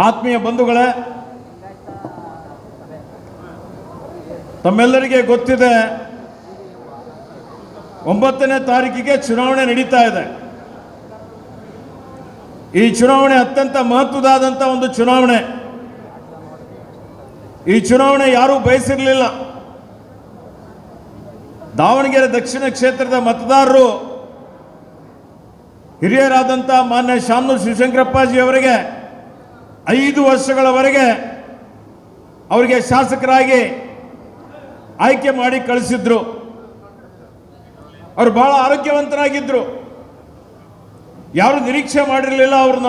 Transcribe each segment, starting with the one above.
ಆತ್ಮೀಯ ಬಂಧುಗಳೇ, ತಮ್ಮೆಲ್ಲರಿಗೆ ಗೊತ್ತಿದೆ 9ನೇ ತಾರೀಕಿಗೆ ಚುನಾವಣೆ ನಡೀತಾ ಇದೆ. ಈ ಚುನಾವಣೆ ಅತ್ಯಂತ ಮಹತ್ವದಾದಂಥ ಒಂದು ಚುನಾವಣೆ. ಈ ಚುನಾವಣೆ ಯಾರೂ ಬಯಸಿರಲಿಲ್ಲ. ದಾವಣಗೆರೆ ದಕ್ಷಿಣ ಕ್ಷೇತ್ರದ ಮತದಾರರು ಹಿರಿಯರಾದಂಥ ಮಾನ್ಯ ಶಾಮನೂರು ಶಿವಶಂಕರಪ್ಪಾಜಿ ಅವರಿಗೆ 5 ವರ್ಷಗಳವರೆಗೆ ಅವರಿಗೆ ಶಾಸಕರಾಗಿ ಆಯ್ಕೆ ಮಾಡಿ ಕಳಿಸಿದ್ರು. ಅವರು ಬಹಳ ಆರೋಗ್ಯವಂತರಾಗಿದ್ದರು. ಯಾರು ನಿರೀಕ್ಷೆ ಮಾಡಿರಲಿಲ್ಲ ಅವರು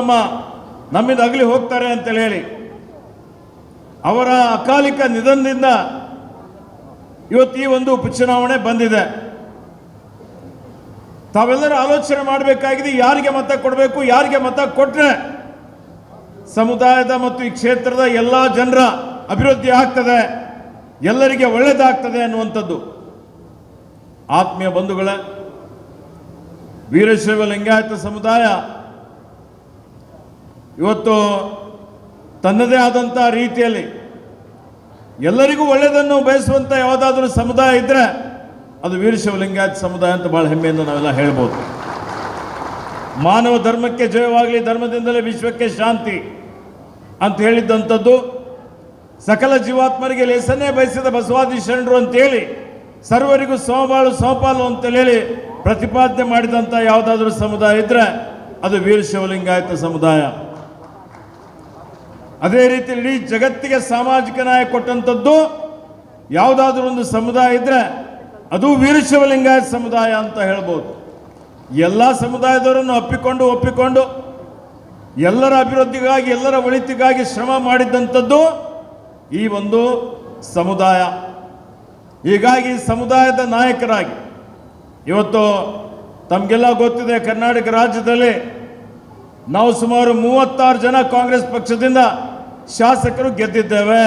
ನಮ್ಮಿಂದ ಅಗಲಿ ಹೋಗ್ತಾರೆ ಅಂತೇಳಿ ಹೇಳಿ. ಅವರ ಅಕಾಲಿಕ ನಿಧನದಿಂದ ಇವತ್ತು ಈ ಒಂದು ಉಪಚುನಾವಣೆ ಬಂದಿದೆ. ತಾವೆಲ್ಲರೂ ಆಲೋಚನೆ ಮಾಡಬೇಕಾಗಿದೆ, ಯಾರಿಗೆ ಮತ ಕೊಡಬೇಕು, ಯಾರಿಗೆ ಮತ ಕೊಟ್ಟರೆ ಸಮುದಾಯದ ಮತ್ತು ಈ ಕ್ಷೇತ್ರದ ಎಲ್ಲ ಜನರ ಅಭಿವೃದ್ಧಿ ಆಗ್ತದೆ, ಎಲ್ಲರಿಗೆ ಒಳ್ಳೆಯದಾಗ್ತದೆ ಅನ್ನುವಂಥದ್ದು. ಆತ್ಮೀಯ ಬಂಧುಗಳೇ, ವೀರಶೈವ ಲಿಂಗಾಯತ ಸಮುದಾಯ ಇವತ್ತು ತನ್ನದೇ ಆದಂಥ ರೀತಿಯಲ್ಲಿ ಎಲ್ಲರಿಗೂ ಒಳ್ಳೆಯದನ್ನು ಬಯಸುವಂಥ ಯಾವುದಾದ್ರೂ ಸಮುದಾಯ ಇದ್ದರೆ ಅದು ವೀರಶೈವ ಲಿಂಗಾಯತ ಸಮುದಾಯ ಅಂತ ಭಾಳ ಹೆಮ್ಮೆಯಿಂದ ನಾವೆಲ್ಲ ಹೇಳ್ಬೋದು. ಮಾನವ ಧರ್ಮಕ್ಕೆ ಜಯವಾಗಲಿ, ಧರ್ಮದಿಂದಲೇ ವಿಶ್ವಕ್ಕೆ ಶಾಂತಿ ಅಂತ ಹೇಳಿದ್ದಂಥದ್ದು, ಸಕಲ ಜೀವಾತ್ಮರಿಗೆ ಲೇಸನ್ನೇ ಬಯಸಿದ ಬಸವಾದಿ ಶರಣರು ಅಂತೇಳಿ ಸರ್ವರಿಗೂ ಸಮಬಾಳು ಸಮಪಾಲು ಅಂತೇಳಿ ಪ್ರತಿಪಾದನೆ ಮಾಡಿದಂಥ ಯಾವುದಾದ್ರೂ ಸಮುದಾಯ ಇದ್ದರೆ ಅದು ವೀರಶೈವ ಲಿಂಗಾಯತ ಸಮುದಾಯ. ಅದೇ ರೀತಿ ಇಡೀ ಜಗತ್ತಿಗೆ ಸಾಮಾಜಿಕ ನ್ಯಾಯ ಕೊಟ್ಟಂಥದ್ದು ಯಾವುದಾದ್ರೂ ಒಂದು ಸಮುದಾಯ ಇದ್ದರೆ ಅದು ವೀರಶೈವ ಲಿಂಗಾಯತ ಸಮುದಾಯ ಅಂತ ಹೇಳ್ಬೋದು. ಎಲ್ಲ ಸಮುದಾಯದವರನ್ನು ಒಪ್ಪಿಕೊಂಡು ಎಲ್ಲರ ಅಭಿವೃದ್ಧಿಗಾಗಿ, ಎಲ್ಲರ ಒಳಿತಿಗಾಗಿ ಶ್ರಮ ಮಾಡಿದ್ದಂಥದ್ದು ಈ ಒಂದು ಸಮುದಾಯ. ಹೀಗಾಗಿ ಸಮುದಾಯದ ನಾಯಕರಾಗಿ ಇವತ್ತು ತಮಗೆಲ್ಲ ಗೊತ್ತಿದೆ, ಕರ್ನಾಟಕ ರಾಜ್ಯದಲ್ಲಿ ನಾವು ಸುಮಾರು 36 ಜನ ಕಾಂಗ್ರೆಸ್ ಪಕ್ಷದಿಂದ ಶಾಸಕರು ಗೆದ್ದಿದ್ದೇವೆ.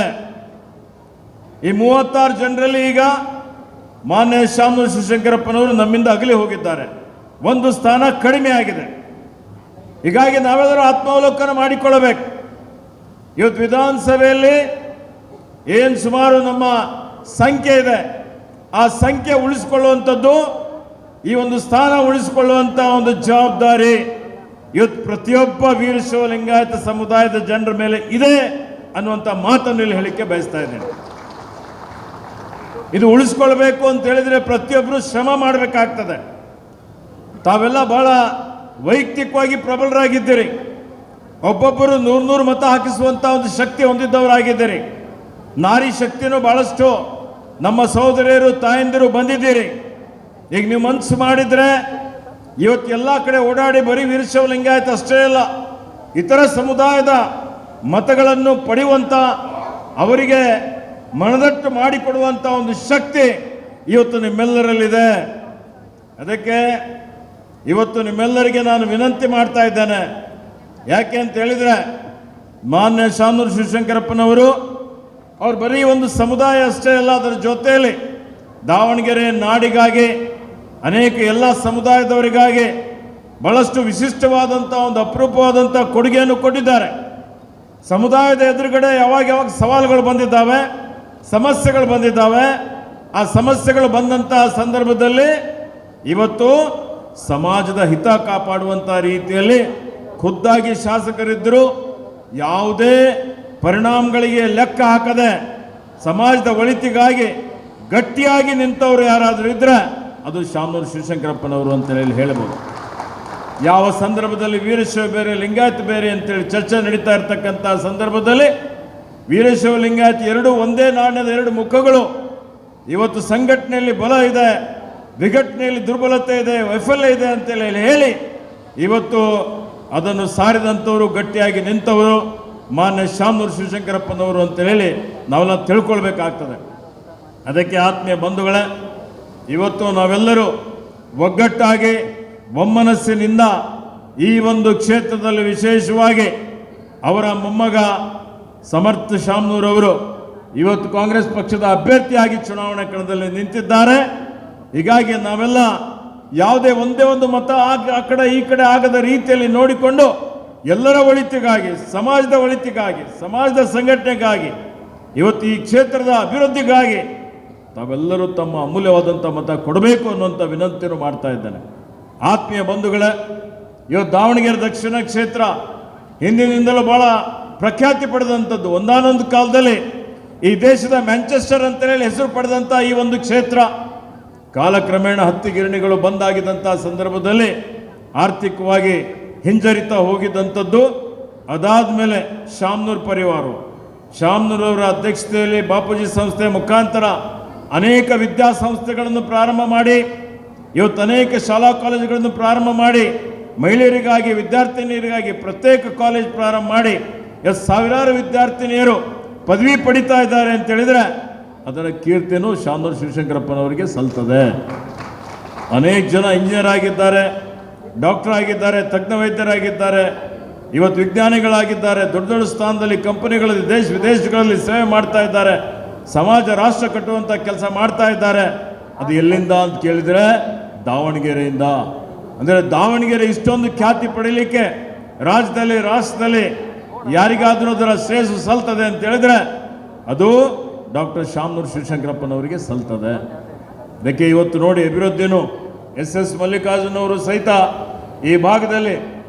ಈ 36 ಜನರಲ್ಲಿ ಈಗ ಮಾನ್ಯ ಶಾಮನೂರು ಶಿವಶಂಕರಪ್ಪನವರು ನಮ್ಮಿಂದ ಅಗಲಿ ಹೋಗಿದ್ದಾರೆ. ಒಂದು ಸ್ಥಾನ ಕಡಿಮೆ ಆಗಿದೆ. ಹೀಗಾಗಿ ನಾವೆಲ್ಲರೂ ಆತ್ಮಾವಲೋಕನ ಮಾಡಿಕೊಳ್ಳಬೇಕು. ಇವತ್ತು ವಿಧಾನಸಭೆಯಲ್ಲಿ ಏನು ಸುಮಾರು ನಮ್ಮ ಸಂಖ್ಯೆ ಇದೆ, ಆ ಸಂಖ್ಯೆ ಉಳಿಸಿಕೊಳ್ಳುವಂಥದ್ದು, ಈ ಒಂದು ಸ್ಥಾನ ಉಳಿಸಿಕೊಳ್ಳುವಂಥ ಒಂದು ಜವಾಬ್ದಾರಿ ಇವತ್ತು ಪ್ರತಿಯೊಬ್ಬ ವೀರಶೈವ ಲಿಂಗಾಯತ ಸಮುದಾಯದ ಜನರ ಮೇಲೆ ಇದೆ ಅನ್ನುವಂಥ ಮಾತನ್ನು ಇಲ್ಲಿ ಹೇಳಿಕೆ ಬಯಸ್ತಾ ಇದ್ದೇನೆ. ಇದು ಉಳಿಸ್ಕೊಳ್ಬೇಕು ಅಂತ ಹೇಳಿದರೆ ಪ್ರತಿಯೊಬ್ಬರು ಶ್ರಮ ಮಾಡಬೇಕಾಗ್ತದೆ. ತಾವೆಲ್ಲ ಬಹಳ ವೈಯಕ್ತಿಕವಾಗಿ ಪ್ರಬಲರಾಗಿದ್ದೀರಿ. ಒಬ್ಬೊಬ್ಬರು 100 ಮತ ಹಾಕಿಸುವಂಥ ಒಂದು ಶಕ್ತಿ ಹೊಂದಿದ್ದವರಾಗಿದ್ದೀರಿ. ನಾರಿ ಶಕ್ತಿನೂ ಬಹಳಷ್ಟು ನಮ್ಮ ಸಹೋದರಿಯರು ತಾಯಂದಿರು ಬಂದಿದ್ದೀರಿ. ಈಗ ನೀವು ಮನಸ್ಸು ಮಾಡಿದರೆ ಇವತ್ತು ಎಲ್ಲ ಕಡೆ ಓಡಾಡಿ ಬರೀ ವೀರಶೈವ ಲಿಂಗಾಯತ ಅಷ್ಟೇ ಅಲ್ಲ, ಇತರ ಸಮುದಾಯದ ಮತಗಳನ್ನು ಪಡೆಯುವಂಥ, ಅವರಿಗೆ ಮನದಟ್ಟು ಮಾಡಿಕೊಡುವಂಥ ಒಂದು ಶಕ್ತಿ ಇವತ್ತು ನಿಮ್ಮೆಲ್ಲರಲ್ಲಿದೆ. ಅದಕ್ಕೆ ಇವತ್ತು ನಿಮ್ಮೆಲ್ಲರಿಗೆ ನಾನು ವಿನಂತಿ ಮಾಡ್ತಾ ಇದ್ದೇನೆ. ಯಾಕೆ ಅಂತ ಹೇಳಿದರೆ ಮಾನ್ಯ ಶಾಮನೂರು ಶಿವಶಂಕರಪ್ಪನವರು ಅವ್ರು ಬರೀ ಒಂದು ಸಮುದಾಯ ಅಷ್ಟೇ ಅಲ್ಲ, ಅದರ ಜೊತೆಯಲ್ಲಿ ದಾವಣಗೆರೆ ನಾಡಿಗಾಗಿ, ಅನೇಕ ಎಲ್ಲ ಸಮುದಾಯದವರಿಗಾಗಿ ಬಹಳಷ್ಟು ವಿಶಿಷ್ಟವಾದಂಥ ಒಂದು ಅಪರೂಪವಾದಂಥ ಕೊಡುಗೆಯನ್ನು ಕೊಟ್ಟಿದ್ದಾರೆ. ಸಮುದಾಯದ ಎದುರುಗಡೆ ಯಾವಾಗ ಸವಾಲುಗಳು ಬಂದಿದ್ದಾವೆ, ಸಮಸ್ಯೆಗಳು ಬಂದಿದ್ದಾವೆ. ಆ ಸಮಸ್ಯೆಗಳು ಬಂದಂತಹ ಸಂದರ್ಭದಲ್ಲಿ ಇವತ್ತು ಸಮಾಜದ ಹಿತ ಕಾಪಾಡುವಂಥ ರೀತಿಯಲ್ಲಿ ಖುದ್ದಾಗಿ ಶಾಸಕರಿದ್ದರು. ಯಾವುದೇ ಪರಿಣಾಮಗಳಿಗೆ ಲೆಕ್ಕ ಹಾಕದೆ ಸಮಾಜದ ಒಳಿತಿಗಾಗಿ ಗಟ್ಟಿಯಾಗಿ ನಿಂತವರು ಯಾರಾದರೂ ಇದ್ದರೆ ಅದು ಶಾಮನೂರು ಶಿವಶಂಕರಪ್ಪನವರು ಅಂತೇಳಿ ಹೇಳಬಹುದು. ಯಾವ ಸಂದರ್ಭದಲ್ಲಿ ವೀರಶೈವ ಬೇರೆ, ಲಿಂಗಾಯತ ಬೇರೆ ಅಂತೇಳಿ ಚರ್ಚೆ ನಡೀತಾ ಇರ್ತಕ್ಕಂಥ ಸಂದರ್ಭದಲ್ಲಿ ವೀರಶೈವ ಲಿಂಗಾಯತ ಎರಡೂ ಒಂದೇ ನಾಣ್ಯದ 2 ಮುಖಗಳು. ಇವತ್ತು ಸಂಘಟನೆಯಲ್ಲಿ ಬಲ ಇದೆ, ವಿಘಟನೆಯಲ್ಲಿ ದುರ್ಬಲತೆ ಇದೆ, ವೈಫಲ್ಯ ಇದೆ ಅಂತೇಳಿ ಹೇಳಿ ಇವತ್ತು ಅದನ್ನು ಸಾರಿದಂಥವರು, ಗಟ್ಟಿಯಾಗಿ ನಿಂತವರು ಮಾನ್ಯ ಶಾಮನೂರು ಶಿವಶಂಕರಪ್ಪನವರು ಅಂತೇಳಿ ನಾವೆಲ್ಲ ತಿಳ್ಕೊಳ್ಬೇಕಾಗ್ತದೆ. ಅದಕ್ಕೆ ಆತ್ಮೀಯ ಬಂಧುಗಳೇ, ಇವತ್ತು ನಾವೆಲ್ಲರೂ ಒಗ್ಗಟ್ಟಾಗಿ ಒಮ್ಮನಸ್ಸಿನಿಂದ ಈ ಒಂದು ಕ್ಷೇತ್ರದಲ್ಲಿ ವಿಶೇಷವಾಗಿ ಅವರ ಮೊಮ್ಮಗ ಸಮರ್ಥ ಶಾಮನೂರವರು ಇವತ್ತು ಕಾಂಗ್ರೆಸ್ ಪಕ್ಷದ ಅಭ್ಯರ್ಥಿಯಾಗಿ ಚುನಾವಣಾ ಕಣದಲ್ಲಿ ನಿಂತಿದ್ದಾರೆ. ಹೀಗಾಗಿ ನಾವೆಲ್ಲ ಯಾವುದೇ ಒಂದೇ ಒಂದು ಮತ ಆ ಕಡೆ ಈ ಕಡೆ ಆಗದ ರೀತಿಯಲ್ಲಿ ನೋಡಿಕೊಂಡು ಎಲ್ಲರ ಒಳಿತಿಗಾಗಿ, ಸಮಾಜದ ಒಳಿತಿಗಾಗಿ, ಸಮಾಜದ ಸಂಘಟನೆಗಾಗಿ, ಇವತ್ತು ಈ ಕ್ಷೇತ್ರದ ಅಭಿವೃದ್ಧಿಗಾಗಿ ತಾವೆಲ್ಲರೂ ತಮ್ಮ ಅಮೂಲ್ಯವಾದಂಥ ಮತ ಕೊಡಬೇಕು ಅನ್ನುವಂಥ ವಿನಂತಿಯನ್ನು ಮಾಡ್ತಾ ಇದ್ದೇನೆ. ಆತ್ಮೀಯ ಬಂಧುಗಳೇ, ಇವತ್ತು ದಾವಣಗೆರೆ ದಕ್ಷಿಣ ಕ್ಷೇತ್ರ ಹಿಂದಿನಿಂದಲೂ ಬಹಳ ಪ್ರಖ್ಯಾತಿ ಪಡೆದಂಥದ್ದು. ಒಂದಾನೊಂದು ಕಾಲದಲ್ಲಿ ಈ ದೇಶದ ಮ್ಯಾಂಚೆಸ್ಟರ್ ಅಂತೇಳಿ ಹೆಸರು ಪಡೆದಂಥ ಈ ಒಂದು ಕ್ಷೇತ್ರ ಕಾಲಕ್ರಮೇಣ ಹತ್ತಿ ಗಿರಣಿಗಳು ಬಂದಾಗಿದ್ದಂಥ ಸಂದರ್ಭದಲ್ಲಿ ಆರ್ಥಿಕವಾಗಿ ಹಿಂಜರಿತಾ ಹೋಗಿದ್ದಂಥದ್ದು. ಅದಾದ ಮೇಲೆ ಶಾಮನೂರು ಪರಿವಾರ, ಶಾಮನೂರವರ ಅಧ್ಯಕ್ಷತೆಯಲ್ಲಿ ಬಾಪೂಜಿ ಸಂಸ್ಥೆ ಮುಖಾಂತರ ಅನೇಕ ವಿದ್ಯಾಸಂಸ್ಥೆಗಳನ್ನು ಪ್ರಾರಂಭ ಮಾಡಿ, ಇವತ್ತು ಅನೇಕ ಶಾಲಾ ಕಾಲೇಜುಗಳನ್ನು ಪ್ರಾರಂಭ ಮಾಡಿ, ಮಹಿಳೆಯರಿಗಾಗಿ ವಿದ್ಯಾರ್ಥಿನಿಯರಿಗಾಗಿ ಪ್ರತ್ಯೇಕ ಕಾಲೇಜ್ ಪ್ರಾರಂಭ ಮಾಡಿ ಸಾವಿರಾರು ವಿದ್ಯಾರ್ಥಿನಿಯರು ಪದವಿ ಪಡಿತಾ ಇದ್ದಾರೆ ಅಂತ ಹೇಳಿದ್ರೆ ಅದರ ಕೀರ್ತಿನೂ ಶಾಮನೂರು ಶಿವಶಂಕರಪ್ಪನವರಿಗೆ ಸಲ್ತದೆ. ಅನೇಕ ಜನ ಇಂಜಿನಿಯರ್ ಆಗಿದ್ದಾರೆ, ಡಾಕ್ಟರ್ ಆಗಿದ್ದಾರೆ, ತಜ್ಞ ವೈದ್ಯರಾಗಿದ್ದಾರೆ, ಇವತ್ತು ವಿಜ್ಞಾನಿಗಳಾಗಿದ್ದಾರೆ, ದೊಡ್ಡ ದೊಡ್ಡ ಸ್ಥಾನದಲ್ಲಿ ಕಂಪನಿಗಳಲ್ಲಿ ದೇಶ ವಿದೇಶಗಳಲ್ಲಿ ಸೇವೆ ಮಾಡ್ತಾ ಇದ್ದಾರೆ, ಸಮಾಜ ರಾಷ್ಟ್ರ ಕಟ್ಟುವಂಥ ಕೆಲಸ ಮಾಡ್ತಾ ಇದ್ದಾರೆ. ಅದು ಎಲ್ಲಿಂದ ಅಂತ ಕೇಳಿದರೆ ದಾವಣಗೆರೆಯಿಂದ. ಅಂದರೆ ದಾವಣಗೆರೆ ಇಷ್ಟೊಂದು ಖ್ಯಾತಿ ಪಡೀಲಿಕ್ಕೆ ರಾಜ್ಯದಲ್ಲಿ ರಾಷ್ಟ್ರದಲ್ಲಿ ಯಾರಿಗಾದರೂ ಅದರ ಶ್ರೇಯಸ್ಸು ಸಲ್ತದೆ ಅಂತ ಹೇಳಿದ್ರೆ ಅದು ಡಾಕ್ಟರ್ ಶಾಮನೂರು ಶಿವಶಂಕರಪ್ಪನವರಿಗೆ ಸಲ್ತದೆ. ಅದಕ್ಕೆ ಇವತ್ತು ನೋಡಿ ಅಭಿವೃದ್ಧಿನೂ ಎಸ್ ಮಲ್ಲಿಕಾರ್ಜುನ್ ಅವರು ಸಹಿತ ಈ ಭಾಗದಲ್ಲಿ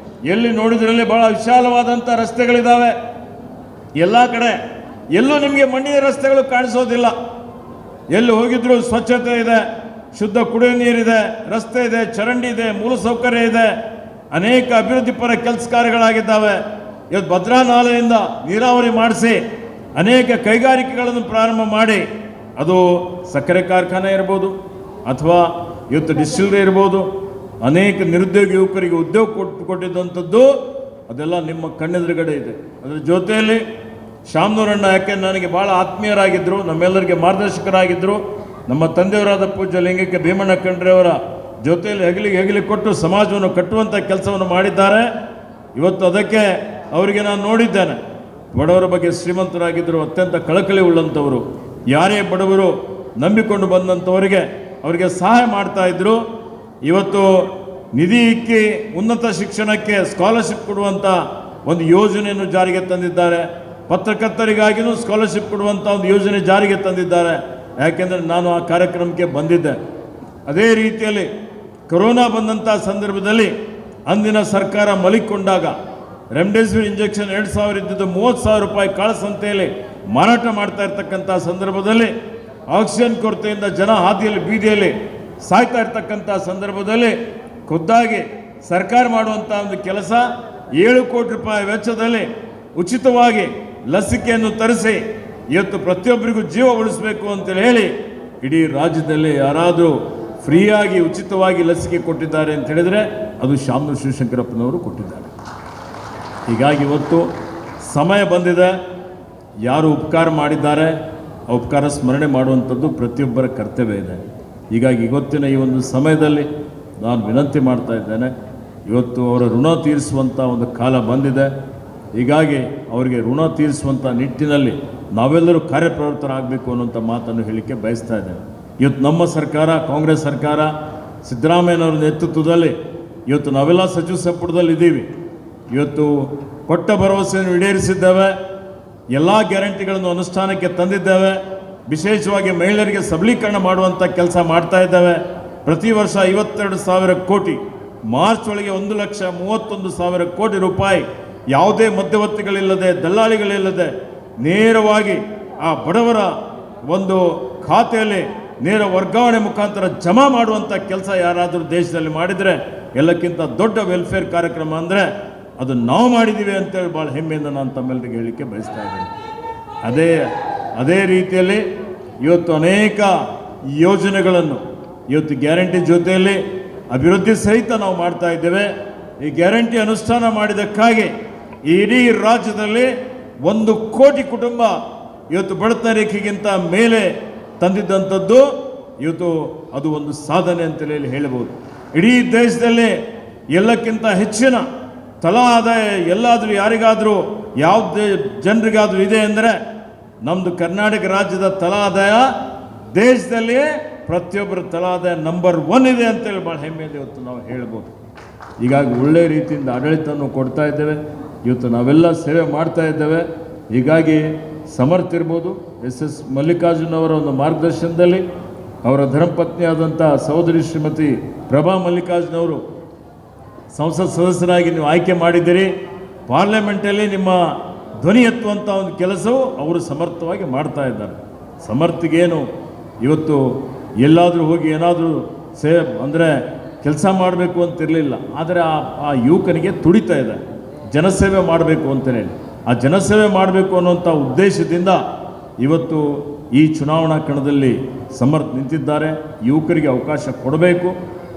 ಎಲ್ಲಿ ನೋಡಿದ್ರಲ್ಲಿ ಬಹಳ ವಿಶಾಲವಾದಂಥ ರಸ್ತೆಗಳಿದ್ದಾವೆ. ಎಲ್ಲ ಕಡೆ ಎಲ್ಲೂ ನಿಮಗೆ ಮಣ್ಣಿನ ರಸ್ತೆಗಳು ಕಾಣಿಸೋದಿಲ್ಲ. ಎಲ್ಲಿ ಹೋಗಿದ್ರು ಸ್ವಚ್ಛತೆ ಇದೆ, ಶುದ್ಧ ಕುಡಿಯುವ ನೀರಿದೆ, ರಸ್ತೆ ಇದೆ, ಚರಂಡಿ ಇದೆ, ಮೂಲಸೌಕರ್ಯ ಇದೆ, ಅನೇಕ ಅಭಿವೃದ್ಧಿ ಪರ ಕೆಲಸ ಕಾರ್ಯಗಳಾಗಿದ್ದಾವೆ. ಇವತ್ತು ಭದ್ರಾ ನಾಲೆಯಿಂದ ನೀರಾವರಿ ಮಾಡಿಸಿ ಅನೇಕ ಕೈಗಾರಿಕೆಗಳನ್ನು ಪ್ರಾರಂಭ ಮಾಡಿ, ಅದು ಸಕ್ಕರೆ ಕಾರ್ಖಾನೆ ಇರ್ಬೋದು ಅಥವಾ ಇವತ್ತು ಡಿಸ್ಟಿಲರಿ ಇರ್ಬೋದು, ಅನೇಕ ನಿರುದ್ಯೋಗಿ ಯುವಕರಿಗೆ ಉದ್ಯೋಗ ಕೊಟ್ಟಿದ್ದಂಥದ್ದು ಅದೆಲ್ಲ ನಿಮ್ಮ ಕಣ್ಣೆದುರುಗಡೆ ಇದೆ. ಅದರ ಜೊತೆಯಲ್ಲಿ ಶಾಮನೂರಣ್ಣ ಯಾಕೆ ನನಗೆ ಭಾಳ ಆತ್ಮೀಯರಾಗಿದ್ದರು, ನಮ್ಮೆಲ್ಲರಿಗೆ ಮಾರ್ಗದರ್ಶಕರಾಗಿದ್ದರು. ನಮ್ಮ ತಂದೆಯವರಾದ ಪೂಜ್ಯ ಲಿಂಗಕ್ಕೆ ಭೀಮಣ್ಣ ಖಂಡ್ರೆಯವರ ಜೊತೆಯಲ್ಲಿ ಹೆಗಲಿಗೆ ಕೊಟ್ಟು ಸಮಾಜವನ್ನು ಕಟ್ಟುವಂಥ ಕೆಲಸವನ್ನು ಮಾಡಿದ್ದಾರೆ. ಇವತ್ತು ಅದಕ್ಕೆ ಅವರಿಗೆ ನಾನು ನೋಡಿದ್ದೇನೆ. ಬಡವರ ಬಗ್ಗೆ ಶ್ರೀಮಂತರಾಗಿದ್ದರು, ಅತ್ಯಂತ ಕಳಕಳಿ ಉಳ್ಳಂಥವರು. ಯಾರೇ ಬಡವರು ನಂಬಿಕೊಂಡು ಬಂದಂಥವರಿಗೆ ಅವರಿಗೆ ಸಹಾಯ ಮಾಡ್ತಾ ಇದ್ದರು. ಇವತ್ತು ನಿಧಿ ಇಕ್ಕಿ ಉನ್ನತ ಶಿಕ್ಷಣಕ್ಕೆ ಸ್ಕಾಲರ್ಶಿಪ್ ಕೊಡುವಂಥ ಒಂದು ಯೋಜನೆಯನ್ನು ಜಾರಿಗೆ ತಂದಿದ್ದಾರೆ. ಪತ್ರಕರ್ತರಿಗಾಗಿಯೂ ಸ್ಕಾಲರ್ಶಿಪ್ ಕೊಡುವಂಥ ಒಂದು ಯೋಜನೆ ಜಾರಿಗೆ ತಂದಿದ್ದಾರೆ. ಯಾಕೆಂದರೆ ನಾನು ಆ ಕಾರ್ಯಕ್ರಮಕ್ಕೆ ಬಂದಿದ್ದೆ. ಅದೇ ರೀತಿಯಲ್ಲಿ ಕೊರೋನಾ ಬಂದಂಥ ಸಂದರ್ಭದಲ್ಲಿ ಅಂದಿನ ಸರ್ಕಾರ ಮಲಿಕೊಂಡಾಗ ರೆಮ್ಡೆಸಿವಿರ್ ಇಂಜೆಕ್ಷನ್ 2,000 ಇದ್ದಿದ್ದು 30,000 ರೂಪಾಯಿ ಕಾಳಸಂತೆಯಲ್ಲಿ ಮಾರಾಟ ಮಾಡ್ತಾ ಇರ್ತಕ್ಕಂಥ ಸಂದರ್ಭದಲ್ಲಿ ಆಕ್ಸಿಜನ್ ಕೊರತೆಯಿಂದ ಜನ ಹಾದಿಯಲ್ಲಿ ಬೀದಿಯಲ್ಲಿ ಸಾಯ್ತಾ ಇರ್ತಕ್ಕಂಥ ಸಂದರ್ಭದಲ್ಲಿ ಖುದ್ದಾಗಿ ಸರ್ಕಾರ ಮಾಡುವಂಥ ಒಂದು ಕೆಲಸ 7 ಕೋಟಿ ರೂಪಾಯಿ ವೆಚ್ಚದಲ್ಲಿ ಉಚಿತವಾಗಿ ಲಸಿಕೆಯನ್ನು ತರಿಸಿ ಇವತ್ತು ಪ್ರತಿಯೊಬ್ಬರಿಗೂ ಜೀವ ಉಳಿಸಬೇಕು ಅಂತೇಳಿ ಹೇಳಿ ಇಡೀ ರಾಜ್ಯದಲ್ಲಿ ಯಾರಾದರೂ ಫ್ರೀಯಾಗಿ ಉಚಿತವಾಗಿ ಲಸಿಕೆ ಕೊಟ್ಟಿದ್ದಾರೆ ಅಂತ ಹೇಳಿದರೆ ಅದು ಶಾಮನೂರು ಶಿವಶಂಕರಪ್ಪನವರು ಕೊಟ್ಟಿದ್ದಾರೆ. ಹೀಗಾಗಿ ಇವತ್ತು ಸಮಯ ಬಂದಿದೆ, ಯಾರು ಉಪಕಾರ ಮಾಡಿದ್ದಾರೆ ಆ ಉಪಕಾರ ಸ್ಮರಣೆ ಮಾಡುವಂಥದ್ದು ಪ್ರತಿಯೊಬ್ಬರ ಕರ್ತವ್ಯ ಇದೆ. ಹೀಗಾಗಿ ಇವತ್ತಿನ ಈ ಒಂದು ಸಮಯದಲ್ಲಿ ನಾನು ವಿನಂತಿ ಮಾಡ್ತಾ ಇದ್ದೇನೆ, ಇವತ್ತು ಅವರ ಋಣ ತೀರಿಸುವಂಥ ಒಂದು ಕಾಲ ಬಂದಿದೆ. ಹೀಗಾಗಿ ಅವರಿಗೆ ಋಣ ತೀರಿಸುವಂಥ ನಿಟ್ಟಿನಲ್ಲಿ ನಾವೆಲ್ಲರೂ ಕಾರ್ಯಪ್ರವೃತ್ತರಾಗಬೇಕು ಅನ್ನುವಂಥ ಮಾತನ್ನು ಹೇಳಲಿಕ್ಕೆ ಬಯಸ್ತಾ ಇದ್ದೇನೆ. ಇವತ್ತು ನಮ್ಮ ಸರ್ಕಾರ, ಕಾಂಗ್ರೆಸ್ ಸರ್ಕಾರ, ಸಿದ್ದರಾಮಯ್ಯನವರ ನೇತೃತ್ವದಲ್ಲಿ ಇವತ್ತು ನಾವೆಲ್ಲ ಸಚಿವ ಸಂಪುಟದಲ್ಲಿ ಇದ್ದೀವಿ. ಇವತ್ತು ಕೊಟ್ಟ ಭರವಸೆಯನ್ನು ಈಡೇರಿಸಿದ್ದೇವೆ, ಎಲ್ಲ ಗ್ಯಾರಂಟಿಗಳನ್ನು ಅನುಷ್ಠಾನಕ್ಕೆ ತಂದಿದ್ದೇವೆ. ವಿಶೇಷವಾಗಿ ಮಹಿಳೆಯರಿಗೆ ಸಬಲೀಕರಣ ಮಾಡುವಂಥ ಕೆಲಸ ಮಾಡ್ತಾ ಇದ್ದೇವೆ. ಪ್ರತಿ ವರ್ಷ 52,000 ಕೋಟಿ, ಮಾರ್ಚ್ ಒಳಗೆ 1,31,000 ಕೋಟಿ ರೂಪಾಯಿ ಯಾವುದೇ ಮಧ್ಯವರ್ತಿಗಳಿಲ್ಲದೆ, ದಲ್ಲಾಳಿಗಳಿಲ್ಲದೆ ನೇರವಾಗಿ ಆ ಬಡವರ ಒಂದು ಖಾತೆಯಲ್ಲಿ ನೇರ ವರ್ಗಾವಣೆ ಮುಖಾಂತರ ಜಮಾ ಮಾಡುವಂಥ ಕೆಲಸ ಯಾರಾದರೂ ದೇಶದಲ್ಲಿ ಮಾಡಿದರೆ ಎಲ್ಲಕ್ಕಿಂತ ದೊಡ್ಡ ವೆಲ್ಫೇರ್ ಕಾರ್ಯಕ್ರಮ ಅಂದರೆ ಅದು ನಾವು ಮಾಡಿದ್ದೀವಿ ಅಂತೇಳಿ ಭಾಳ ಹೆಮ್ಮೆಯಿಂದ ನಾನು ತಮ್ಮೆಲ್ಲರಿಗೆ ಹೇಳಲಿಕ್ಕೆ ಬಯಸ್ತಾ ಇದ್ದೇನೆ. ಅದೇ ರೀತಿಯಲ್ಲಿ ಇವತ್ತು ಅನೇಕ ಯೋಜನೆಗಳನ್ನು ಇವತ್ತು ಗ್ಯಾರಂಟಿ ಜೊತೆಯಲ್ಲಿ ಅಭಿವೃದ್ಧಿ ಸಹಿತ ನಾವು ಮಾಡ್ತಾ ಇದ್ದೇವೆ. ಈ ಗ್ಯಾರಂಟಿ ಅನುಷ್ಠಾನ ಮಾಡಿದ್ದಕ್ಕಾಗಿ ಇಡೀ ರಾಜ್ಯದಲ್ಲಿ 1 ಕೋಟಿ ಕುಟುಂಬ ಇವತ್ತು ಬಡತನ ರೇಖೆಗಿಂತ ಮೇಲೆ ತಂದಿದ್ದಂಥದ್ದು ಇವತ್ತು ಅದು ಒಂದು ಸಾಧನೆ ಅಂತೇಳಿ ಹೇಳ್ಬೋದು. ಇಡೀ ದೇಶದಲ್ಲಿ ಎಲ್ಲಕ್ಕಿಂತ ಹೆಚ್ಚಿನ ತಲಾ ಆದಾಯ ಎಲ್ಲಾದರೂ ಯಾರಿಗಾದರೂ ಯಾವುದೇ ಜನರಿಗಾದರೂ ಇದೆ ಅಂದರೆ ನಮ್ಮದು ಕರ್ನಾಟಕ ರಾಜ್ಯದ ತಲಾ ಆದಾಯ ದೇಶದಲ್ಲಿ ಪ್ರತಿಯೊಬ್ಬರ ತಲಾ ಆದಾಯ ನಂಬರ್ 1 ಇದೆ ಅಂತೇಳಿ ಭಾಳ ಹೆಮ್ಮೆಯಿಂದ ಇವತ್ತು ನಾವು ಹೇಳ್ಬೋದು. ಹೀಗಾಗಿ ಒಳ್ಳೆಯ ರೀತಿಯಿಂದ ಆಡಳಿತವನ್ನು ಕೊಡ್ತಾ ಇದ್ದೇವೆ. ಇವತ್ತು ನಾವೆಲ್ಲ ಸೇವೆ ಮಾಡ್ತಾ ಇದ್ದೇವೆ. ಹೀಗಾಗಿ ಸಮರ್ಥ ಇರ್ಬೋದು, ಎಸ್ ಮಲ್ಲಿಕಾರ್ಜುನ್ ಅವರ ಒಂದು ಮಾರ್ಗದರ್ಶನದಲ್ಲಿ ಅವರ ಧರ್ಮಪತ್ನಿಯಾದಂಥ ಸಹೋದರಿ ಶ್ರೀಮತಿ ಪ್ರಭಾ ಮಲ್ಲಿಕಾರ್ಜುನ್ ಅವರು ಸಂಸತ್ ಸದಸ್ಯರಾಗಿ ನೀವು ಆಯ್ಕೆ ಮಾಡಿದ್ದೀರಿ. ಪಾರ್ಲಿಮೆಂಟಲ್ಲಿ ನಿಮ್ಮ ಧ್ವನಿ ಎತ್ತುವಂಥ ಒಂದು ಕೆಲಸವು ಅವರು ಸಮರ್ಥವಾಗಿ ಮಾಡ್ತಾ ಇದ್ದಾರೆ. ಸಮರ್ಥಿಗೇನು ಇವತ್ತು ಎಲ್ಲಾದರೂ ಹೋಗಿ ಏನಾದರೂ ಅಂದರೆ ಕೆಲಸ ಮಾಡಬೇಕು ಅಂತಿರಲಿಲ್ಲ, ಆದರೆ ಆ ಯುವಕನಿಗೆ ತುಡಿತಾ ಇದೆ ಜನಸೇವೆ ಮಾಡಬೇಕು ಅಂತಲೇ. ಆ ಜನಸೇವೆ ಮಾಡಬೇಕು ಅನ್ನುವಂಥ ಉದ್ದೇಶದಿಂದ ಇವತ್ತು ಈ ಚುನಾವಣಾ ಕಣದಲ್ಲಿ ಸಮರ್ಥ ನಿಂತಿದ್ದಾರೆ. ಯುವಕರಿಗೆ ಅವಕಾಶ ಕೊಡಬೇಕು,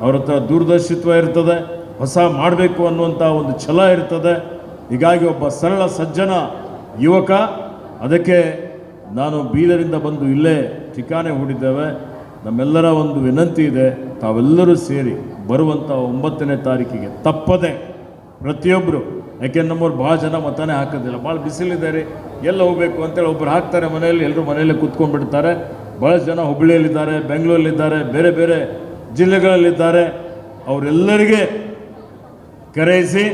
ಅವ್ರ ಹತ್ರ ದೂರದರ್ಶಿತ್ವ ಇರ್ತದೆ, ಹೊಸ ಮಾಡಬೇಕು ಅನ್ನುವಂಥ ಒಂದು ಛಲ ಇರ್ತದೆ. ಹೀಗಾಗಿ ಒಬ್ಬ ಸರಳ ಸಜ್ಜನ ಯುವಕ. ಅದಕ್ಕೆ ನಾನು ಬೀದರಿಂದ ಬಂದು ಇಲ್ಲೇ ठिकाने ಹೂಡಿದ್ದೇವೆ. ನಮ್ಮೆಲ್ಲರ ಒಂದು ವಿನಂತಿ ಇದೆ, ತಾವೆಲ್ಲರೂ ಸೇರಿ ಬರುವಂಥ 9ನೇ ತಾರೀಕಿಗೆ ತಪ್ಪದೆ ಪ್ರತಿಯೊಬ್ಬರು, ಯಾಕೆಂದ್ರೆ ನಮ್ಮವ್ರು ಭಾಳ ಜನ ಮತನೇ ಹಾಕೋದಿಲ್ಲ, ಭಾಳ ಬಿಸಿಲಿದ್ದಾರೆ, ಎಲ್ಲ ಹೋಗಬೇಕು ಅಂತೇಳಿ ಒಬ್ಬರು ಹಾಕ್ತಾರೆ ಮನೆಯಲ್ಲಿ, ಎಲ್ಲರೂ ಮನೆಯಲ್ಲೇ ಕೂತ್ಕೊಂಡ್ಬಿಡ್ತಾರೆ. ಭಾಳ ಜನ ಹುಬ್ಬಳ್ಳಿಯಲ್ಲಿದ್ದಾರೆ, ಬೆಂಗಳೂರಲ್ಲಿದ್ದಾರೆ, ಬೇರೆ ಬೇರೆ ಜಿಲ್ಲೆಗಳಲ್ಲಿದ್ದಾರೆ. ಅವರೆಲ್ಲರಿಗೆ ಕರೆಯಿಸಿ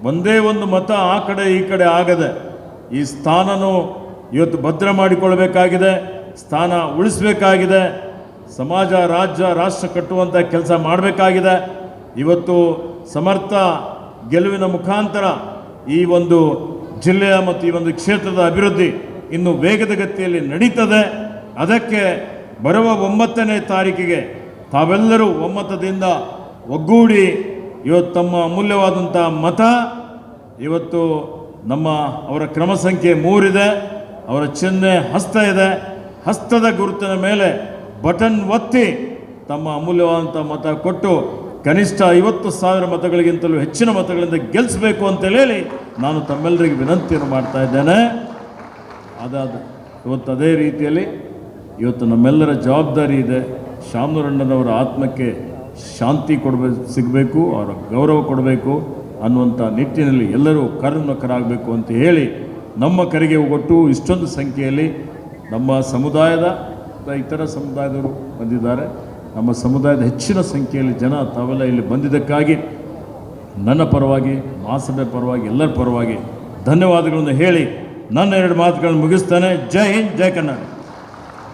ಒಂದೇ ಒಂದು ಮತ ಆ ಕಡೆ ಈ ಕಡೆ ಆಗದೆ ಈ ಸ್ಥಾನನೂ ಇವತ್ತು ಭದ್ರ ಮಾಡಿಕೊಳ್ಬೇಕಾಗಿದೆ, ಸ್ಥಾನ ಉಳಿಸಬೇಕಾಗಿದೆ, ಸಮಾಜ ರಾಜ್ಯ ರಾಷ್ಟ್ರ ಕಟ್ಟುವಂಥ ಕೆಲಸ ಮಾಡಬೇಕಾಗಿದೆ. ಇವತ್ತು ಸಮರ್ಥ ಗೆಲುವಿನ ಮುಖಾಂತರ ಈ ಒಂದು ಜಿಲ್ಲೆಯ ಮತ್ತು ಈ ಒಂದು ಕ್ಷೇತ್ರದ ಅಭಿವೃದ್ಧಿ ಇನ್ನು ವೇಗದ ಗತಿಯಲ್ಲಿ ನಡೀತದೆ. ಅದಕ್ಕೆ ಬರುವ 9ನೇ ತಾರೀಕಿಗೆ ತಾವೆಲ್ಲರೂ ಒಮ್ಮತದಿಂದ ಒಗ್ಗೂಡಿ ಇವತ್ತು ತಮ್ಮ ಅಮೂಲ್ಯವಾದಂಥ ಮತ, ಇವತ್ತು ಅವರ ಕ್ರಮ ಸಂಖ್ಯೆ 3 ಇದೆ, ಅವರ ಚಿಹ್ನೆ ಹಸ್ತ ಇದೆ, ಹಸ್ತದ ಗುರುತಿನ ಮೇಲೆ ಬಟನ್ ಒತ್ತಿ ತಮ್ಮ ಅಮೂಲ್ಯವಾದಂಥ ಮತ ಕೊಟ್ಟು ಕನಿಷ್ಠ 50,000 ಮತಗಳಿಗಿಂತಲೂ ಹೆಚ್ಚಿನ ಮತಗಳಿಂದ ಗೆಲ್ಲಿಸಬೇಕು ಅಂತೇಳಿ ನಾನು ತಮ್ಮೆಲ್ಲರಿಗೆ ವಿನಂತಿಯನ್ನು ಮಾಡ್ತಾ ಇದ್ದೇನೆ. ಇವತ್ತು ಅದೇ ರೀತಿಯಲ್ಲಿ ಇವತ್ತು ನಮ್ಮೆಲ್ಲರ ಜವಾಬ್ದಾರಿ ಇದೆ. ಶಾಮನೂರಣ್ಣನವರ ಆತ್ಮಕ್ಕೆ ಶಾಂತಿ ಸಿಗಬೇಕು, ಅವರ ಗೌರವ ಕೊಡಬೇಕು ಅನ್ನುವಂಥ ನಿಟ್ಟಿನಲ್ಲಿ ಎಲ್ಲರೂ ಕರ್ಮಕರಾಗಬೇಕು ಅಂತ ಹೇಳಿ ನಮ್ಮ ಕರೆಗೆ ಒಟ್ಟು ಇಷ್ಟೊಂದು ಸಂಖ್ಯೆಯಲ್ಲಿ ನಮ್ಮ ಸಮುದಾಯದ ಇತರ ಸಮುದಾಯದವರು ಬಂದಿದ್ದಾರೆ. ನಮ್ಮ ಸಮುದಾಯದ ಹೆಚ್ಚಿನ ಸಂಖ್ಯೆಯಲ್ಲಿ ಜನ ತಾವೆಲ್ಲ ಇಲ್ಲಿ ಬಂದಿದ್ದಕ್ಕಾಗಿ ನನ್ನ ಪರವಾಗಿ, ಮಹಾಸಭೆ ಪರವಾಗಿ, ಎಲ್ಲರ ಪರವಾಗಿ ಧನ್ಯವಾದಗಳನ್ನು ಹೇಳಿ ನನ್ನ 2 ಮಾತುಗಳನ್ನು ಮುಗಿಸ್ತಾನೆ. ಜೈ ಹಿಂದ್, ಜೈ ಕರ್ನಾಟಕ.